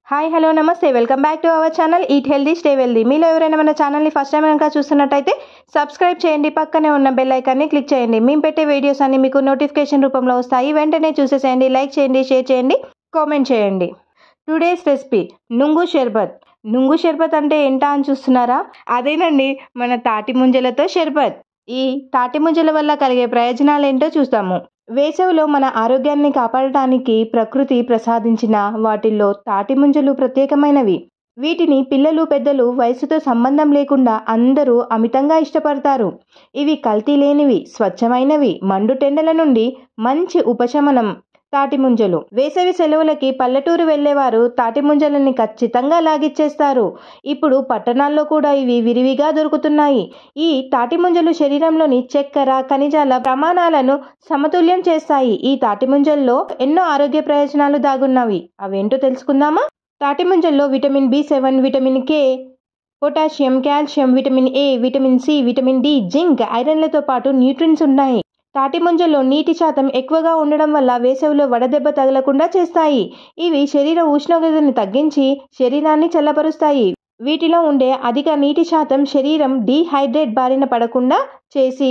Hi hello నమస్తే welcome back to our channel eat healthy stay wealthy. మీలో ఎవరైనా మన ఛానల్ని ఫస్ట్ టైం కనుక చూస్తున్నట్టయితే సబ్స్క్రైబ్ చేయండి, పక్కనే ఉన్న బెల్ ఐకాన్ని క్లిక్ చేయండి. మేము పెట్టే వీడియోస్ అన్ని మీకు నోటిఫికేషన్ రూపంలో వస్తాయి. వెంటనే చూసేసేయండి, లైక్ చేయండి, షేర్ చేయండి, కామెంట్ చేయండి. టుడేస్ రెసిపీ నుంగు షర్బత్. నుంగు షర్బత్ అంటే ఏంటా అని చూస్తున్నారా? అదేనండి, మన తాటి ముంజలతో షర్బత్. ఈ తాటి ముంజల వల్ల కలిగే ప్రయోజనాలు ఏంటో చూస్తాము. వేసవిలో మన ఆరోగ్యాన్ని కాపాడటానికి ప్రకృతి ప్రసాదించిన వాటిల్లో తాటి ముంజలు ప్రత్యేకమైనవి. వీటిని పిల్లలు పెద్దలు వయసుతో సంబంధం లేకుండా అందరూ అమితంగా ఇష్టపడతారు. ఇవి కల్తీ లేనివి, స్వచ్ఛమైనవి, మండుటెండల నుండి మంచి ఉపశమనం. తాటి ముంజలు. వేసవి సెలవులకి పల్లెటూరు వెళ్లేవారు తాటి ముంజలని ఖచ్చితంగా లాగిచ్చేస్తారు. ఇప్పుడు పట్టణాల్లో కూడా ఇవి విరివిగా దొరుకుతున్నాయి. ఈ తాటి ముంజలు శరీరంలోని చక్కెర, ఖనిజాల ప్రమాణాలను సమతుల్యం చేస్తాయి. ఈ తాటి ముంజల్లో ఎన్నో ఆరోగ్య ప్రయోజనాలు దాగున్నవి. అవేంటో తెలుసుకుందామా? తాటి ముంజల్లో vitamin B7, vitamin K, potassium, calcium, vitamin A, vitamin C, vitamin D, zinc, ఐరన్లతో పాటు న్యూట్రిన్స్ ఉన్నాయి. తాటి ముంజల్లో నీటి శాతం ఎక్కువగా ఉండడం వల్ల వేసవిలో వడదెబ్బ తగలకుండా చేస్తాయి. ఇవి శరీర ఉష్ణోగ్రతను తగ్గించి శరీరాన్ని చల్లబరుస్తాయి. వీటిలో ఉండే అధిక నీటి శాతం శరీరం డీహైడ్రేట్ బారిన పడకుండా చేసి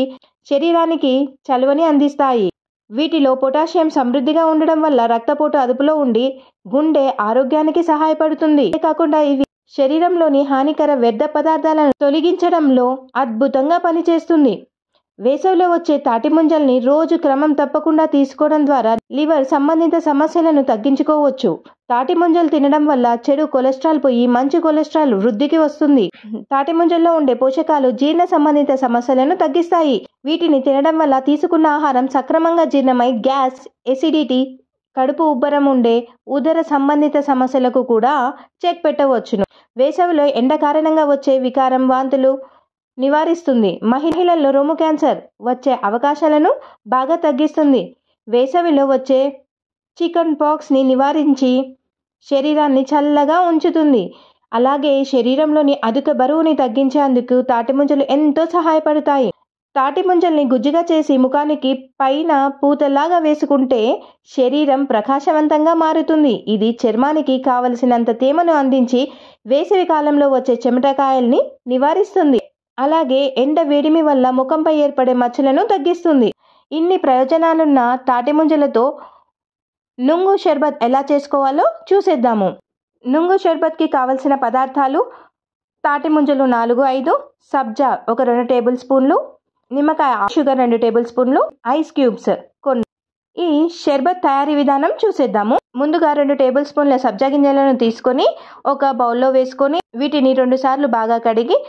శరీరానికి చలువని అందిస్తాయి. వీటిలో పొటాషియం సమృద్ధిగా ఉండడం వల్ల రక్తపోటు అదుపులో ఉండి గుండె ఆరోగ్యానికి సహాయపడుతుంది. అంతేకాకుండా ఇవి శరీరంలోని హానికర వ్యర్థ పదార్థాలను తొలగించడంలో అద్భుతంగా పనిచేస్తుంది. వేసవిలో వచ్చే తాటి ముంజల్ని రోజు క్రమం తప్పకుండా తీసుకోవడం ద్వారా లివర్ సంబంధిత సమస్యలను తగ్గించుకోవచ్చు. తాటి ముంజలు తినడం వల్ల చెడు కొలెస్ట్రాల్ పోయి మంచి కొలెస్ట్రాల్ వృద్ధికి వస్తుంది. తాటి ముంజల్లో ఉండే పోషకాలు జీర్ణ సంబంధిత సమస్యలను తగ్గిస్తాయి. వీటిని తినడం వల్ల తీసుకున్న ఆహారం సక్రమంగా జీర్ణమై గ్యాస్, ఎసిడిటీ, కడుపు ఉబ్బరం ఉండే ఉదర సంబంధిత సమస్యలకు కూడా చెక్ పెట్టవచ్చును. వేసవిలో ఎండ కారణంగా వచ్చే వికారం, వాంతులు నివారిస్తుంది. మహిళల్లో రొమ్ము క్యాన్సర్ వచ్చే అవకాశాలను బాగా తగ్గిస్తుంది. వేసవిలో వచ్చే చికెన్ పాక్స్ని నివారించి శరీరాన్ని చల్లగా ఉంచుతుంది. అలాగే శరీరంలోని అధిక బరువుని తగ్గించేందుకు తాటి ముంజలు ఎంతో సహాయపడతాయి. తాటి ముంజల్ని గుజ్జుగా చేసి ముఖానికి పైన పూతలాగా వేసుకుంటే శరీరం ప్రకాశవంతంగా మారుతుంది. ఇది చర్మానికి కావలసినంత తేమను అందించి వేసవి కాలంలో వచ్చే చెమటకాయల్ని నివారిస్తుంది. అలాగే ఎండ వేడిమి వల్ల ముఖంపై ఏర్పడే మచ్చలను తగ్గిస్తుంది. ఇన్ని ప్రయోజనాలున్న తాటి ముంజలతో నుంగు షర్బత్ ఎలా చేసుకోవాలో చూసేద్దాము. నుంగు షర్బత్కి కావలసిన పదార్థాలు: తాటి ముంజలు 4-5, సబ్జా 2 టేబుల్ స్పూన్లు, నిమ్మకాయ, షుగర్ 2 టేబుల్ స్పూన్లు, ఐస్ క్యూబ్స్ కొన్ని. ఈ షర్బత్ తయారీ విధానం చూసేద్దాము. ముందుగా 2 టేబుల్ స్పూన్ల సబ్జా గింజలను తీసుకొని ఒక బౌల్లో వేసుకొని వీటిని 2 సార్లు బాగా కడిగి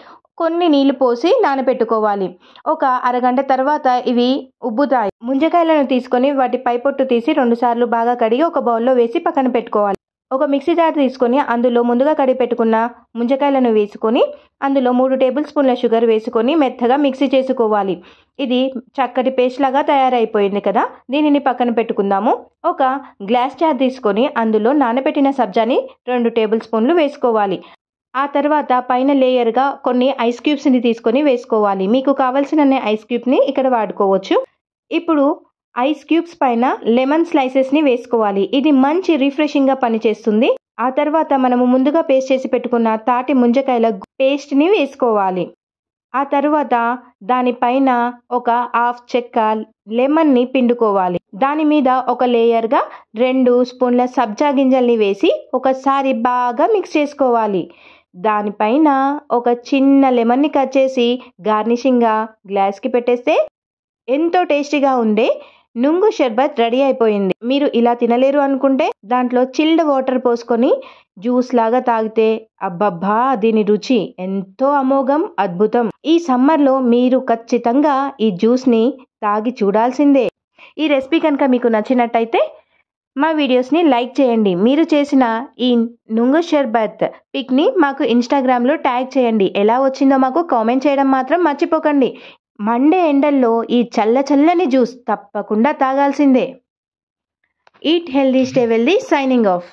కొన్ని నీళ్లు పోసి నానబెట్టుకోవాలి. ఒక అరగంట తర్వాత ఇవి ఉబ్బుతాయి. ముంజకాయలను తీసుకొని వాటి పై పొట్టు తీసి 2 సార్లు బాగా కడిగి ఒక బౌల్లో వేసి పక్కన పెట్టుకోవాలి. ఒక మిక్సీ జార్ తీసుకొని అందులో ముందుగా కడిగి పెట్టుకున్న ముంజకాయలను వేసుకొని అందులో 3 టేబుల్ స్పూన్ల షుగర్ వేసుకొని మెత్తగా మిక్సీ చేసుకోవాలి. ఇది చక్కటి పేస్ట్ లాగా తయారైపోయింది కదా, దీనిని పక్కన పెట్టుకుందాము. ఒక గ్లాస్ జార్ తీసుకొని అందులో నానబెట్టిన సబ్జాని 2 టేబుల్ స్పూన్లు వేసుకోవాలి. ఆ తర్వాత పైన లేయర్గా కొన్ని ఐస్ క్యూబ్స్ని తీసుకొని వేసుకోవాలి. మీకు కావాల్సిన ఐస్ క్యూబ్ని ఇక్కడ వాడుకోవచ్చు. ఇప్పుడు ఐస్ క్యూబ్స్ పైన లెమన్ స్లైసెస్ని వేసుకోవాలి. ఇది మంచి రిఫ్రెషింగ్గా పనిచేస్తుంది. ఆ తర్వాత మనము ముందుగా పేస్ట్ చేసి పెట్టుకున్న తాటి ముంజకాయల పేస్ట్ని వేసుకోవాలి. ఆ తర్వాత దానిపైన ఒక హాఫ్ చెక్క లెమన్ని పిండుకోవాలి. దాని మీద ఒక లేయర్గా 2 స్పూన్ల సబ్జా గింజల్ని వేసి ఒకసారి బాగా మిక్స్ చేసుకోవాలి. దానిపైన ఒక చిన్న లెమన్ని కట్ చేసి గార్నిషింగ్గా గ్లాస్కి పెట్టేస్తే ఎంతో టేస్టీగా ఉండే నుంగు షర్బత్ రెడీ అయిపోయింది. మీరు ఇలా తినలేరు అనుకుంటే దాంట్లో చిల్డ్ వాటర్ పోసుకొని జ్యూస్ లాగా తాగితే అబ్బబ్బా, దీని రుచి ఎంతో అమోఘం, అద్భుతం. ఈ సమ్మర్లో మీరు ఖచ్చితంగా ఈ జ్యూస్ని తాగి చూడాల్సిందే. ఈ రెసిపీ కనుక మీకు నచ్చినట్టయితే మా వీడియోస్ని లైక్ చేయండి. మీరు చేసిన ఈ నుంగు షర్బత్ పిక్ని మాకు ఇన్స్టాగ్రామ్లో ట్యాగ్ చేయండి. ఎలా వచ్చిందో మాకు కామెంట్ చేయడం మాత్రం మర్చిపోకండి. మండే ఎండల్లో ఈ చల్లని జ్యూస్ తప్పకుండా తాగాల్సిందే. Eat healthy stay wealthy, signing of.